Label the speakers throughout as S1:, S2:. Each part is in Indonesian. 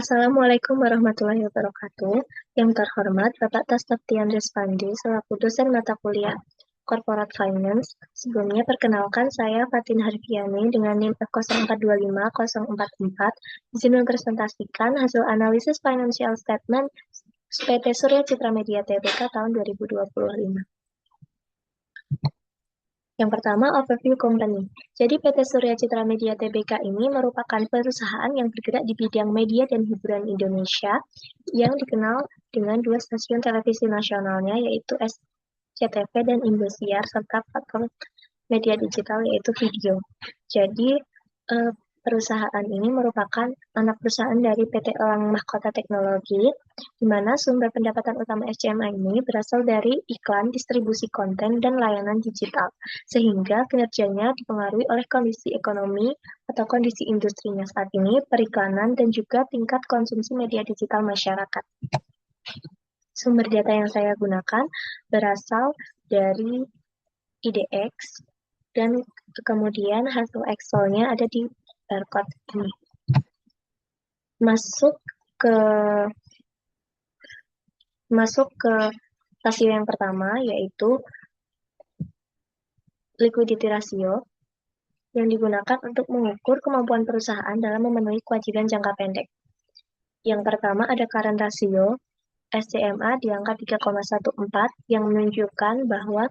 S1: Assalamualaikum warahmatullahi wabarakatuh. Yang terhormat Bapak Tasnaftian Respandi selaku dosen mata kuliah Corporate Finance. Sebelumnya perkenalkan saya Fatin Harfiani dengan NIM F0425-044. Izin mempresentasikan hasil analisis financial statement PT Surya Citra Media Tbk tahun 2025. Yang pertama, overview company. Jadi PT Surya Citra Media Tbk ini merupakan perusahaan yang bergerak di bidang media dan hiburan Indonesia yang dikenal dengan dua stasiun televisi nasionalnya yaitu SCTV dan Indosiar serta platform media digital yaitu video. Jadi perusahaan ini merupakan anak perusahaan dari PT Elang Mahkota Teknologi, di mana sumber pendapatan utama SCMA ini berasal dari iklan, distribusi konten, dan layanan digital, sehingga kinerjanya dipengaruhi oleh kondisi ekonomi atau kondisi industrinya saat ini, periklanan, dan juga tingkat konsumsi media digital masyarakat. Sumber data yang saya gunakan berasal dari IDX, dan kemudian hasil Excel-nya ada di barcode ini. Masuk ke rasio yang pertama, yaitu liquidity ratio, yang digunakan untuk mengukur kemampuan perusahaan dalam memenuhi kewajiban jangka pendek. Yang pertama ada current ratio, SCMA di angka 3,14, yang menunjukkan bahwa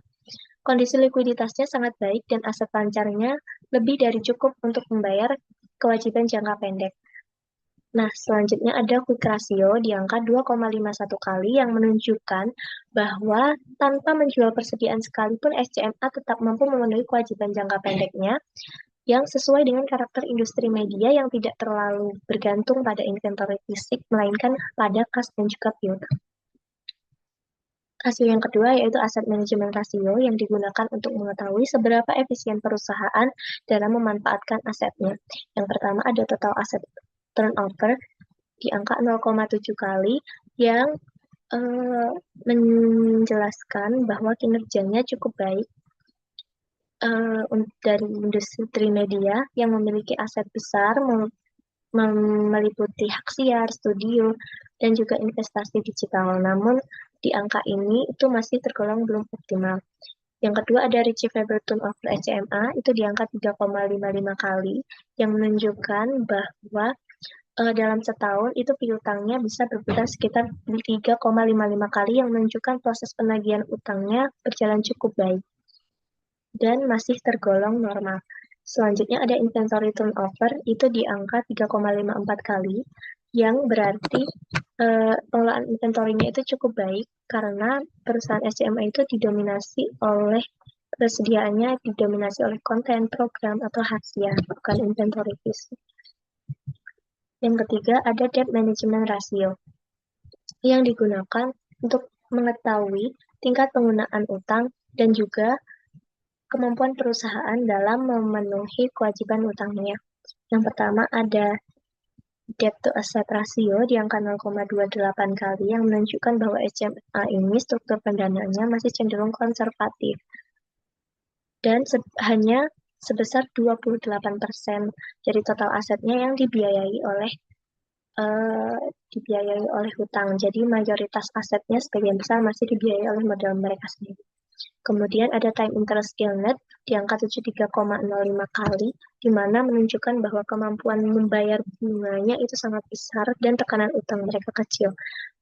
S1: kondisi likuiditasnya sangat baik dan aset lancarnya lebih dari cukup untuk membayar kewajiban jangka pendek. Nah, selanjutnya ada quick ratio di angka 2,51 kali yang menunjukkan bahwa tanpa menjual persediaan sekalipun SCMA tetap mampu memenuhi kewajiban jangka pendeknya yang sesuai dengan karakter industri media yang tidak terlalu bergantung pada inventory fisik, melainkan pada kas dan juga piutang. Rasio yang kedua yaitu aset manajemen rasio yang digunakan untuk mengetahui seberapa efisien perusahaan dalam memanfaatkan asetnya. Yang pertama ada total aset turnover di angka 0,7 kali yang menjelaskan bahwa kinerjanya cukup baik dari industri media yang memiliki aset besar meliputi hak siar, studio, dan juga investasi digital. Namun di angka ini itu masih tergolong belum optimal. Yang kedua ada receivable turnover SCMA itu di angka 3,55 kali yang menunjukkan bahwa dalam setahun itu piutangnya bisa berputar sekitar 3,55 kali yang menunjukkan proses penagihan utangnya berjalan cukup baik dan masih tergolong normal. Selanjutnya ada inventory turnover itu di angka 3,54 kali yang berarti pengelolaan inventory-nya itu cukup baik karena perusahaan SCMA itu persediaannya didominasi oleh konten, program, atau hasil, bukan inventory fisik. Yang ketiga ada debt management ratio yang digunakan untuk mengetahui tingkat penggunaan utang dan juga kemampuan perusahaan dalam memenuhi kewajiban utangnya. Yang pertama ada debt to asset ratio di angka 0,28 kali yang menunjukkan bahwa SCMA ini struktur pendanaannya masih cenderung konservatif dan hanya sebesar 28% dari total asetnya yang dibiayai oleh hutang. Jadi mayoritas asetnya sebagian besar masih dibiayai oleh modal mereka sendiri. Kemudian ada time interest illness di angka 73,05 kali, di mana menunjukkan bahwa kemampuan membayar bunganya itu sangat besar dan tekanan utang mereka kecil.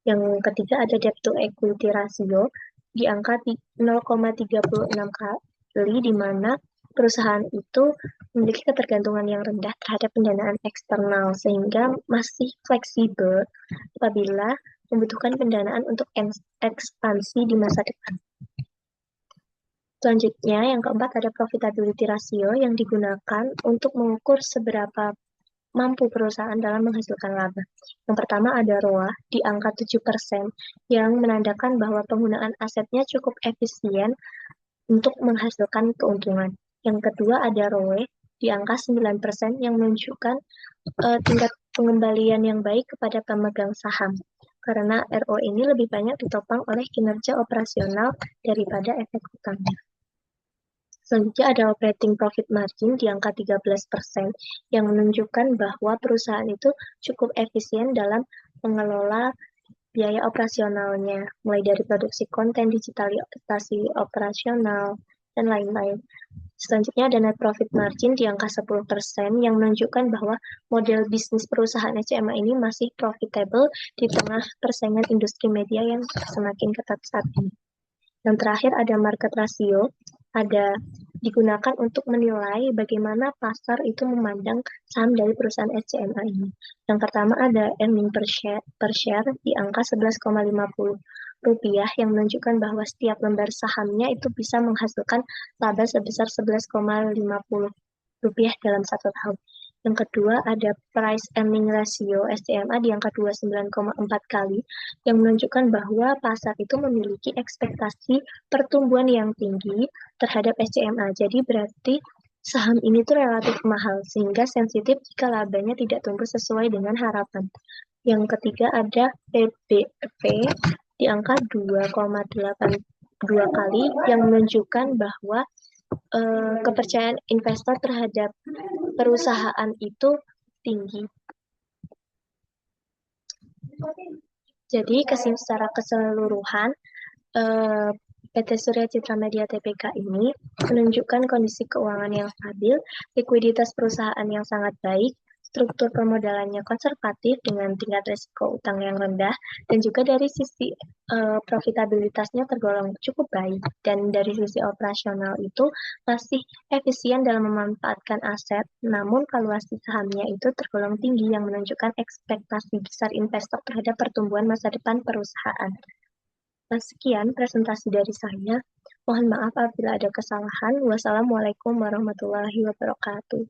S1: Yang ketiga ada debt to equity ratio di angka 0,36 kali, di mana perusahaan itu memiliki ketergantungan yang rendah terhadap pendanaan eksternal, sehingga masih fleksibel apabila membutuhkan pendanaan untuk ekspansi di masa depan. Selanjutnya, yang keempat ada profitability ratio yang digunakan untuk mengukur seberapa mampu perusahaan dalam menghasilkan laba. Yang pertama ada ROA di angka 7% yang menandakan bahwa penggunaan asetnya cukup efisien untuk menghasilkan keuntungan. Yang kedua ada ROE di angka 9% yang menunjukkan tingkat pengembalian yang baik kepada pemegang saham. Karena ROE ini lebih banyak ditopang oleh kinerja operasional daripada efek utangnya. Selanjutnya ada operating profit margin di angka 13% yang menunjukkan bahwa perusahaan itu cukup efisien dalam mengelola biaya operasionalnya, mulai dari produksi konten, digitalisasi operasional, dan lain-lain. Selanjutnya ada net profit margin di angka 10% yang menunjukkan bahwa model bisnis perusahaan SCMA ini masih profitable di tengah persaingan industri media yang semakin ketat saat ini. Yang terakhir ada market ratio, digunakan untuk menilai bagaimana pasar itu memandang saham dari perusahaan SCMA ini. Yang pertama ada earning per share di angka 11,50 rupiah yang menunjukkan bahwa setiap lembar sahamnya itu bisa menghasilkan laba sebesar 11,50 rupiah dalam satu tahun. Yang kedua ada price earning ratio SCMA di angka 29,4 kali yang menunjukkan bahwa pasar itu memiliki ekspektasi pertumbuhan yang tinggi terhadap SCMA. Jadi berarti saham ini tuh relatif mahal sehingga sensitif jika labanya tidak tumbuh sesuai dengan harapan. Yang ketiga ada PBV di angka 2,82 kali yang menunjukkan bahwa kepercayaan investor terhadap perusahaan itu tinggi. Jadi secara keseluruhan PT Surya Citra Media Tbk ini menunjukkan kondisi keuangan yang stabil, likuiditas perusahaan yang sangat baik, struktur permodalannya konservatif dengan tingkat risiko utang yang rendah, dan juga dari sisi profitabilitasnya tergolong cukup baik. Dan dari sisi operasional itu masih efisien dalam memanfaatkan aset, namun valuasi sahamnya itu tergolong tinggi yang menunjukkan ekspektasi besar investor terhadap pertumbuhan masa depan perusahaan. Sekian presentasi dari saya. Mohon maaf apabila ada kesalahan. Wassalamualaikum warahmatullahi wabarakatuh.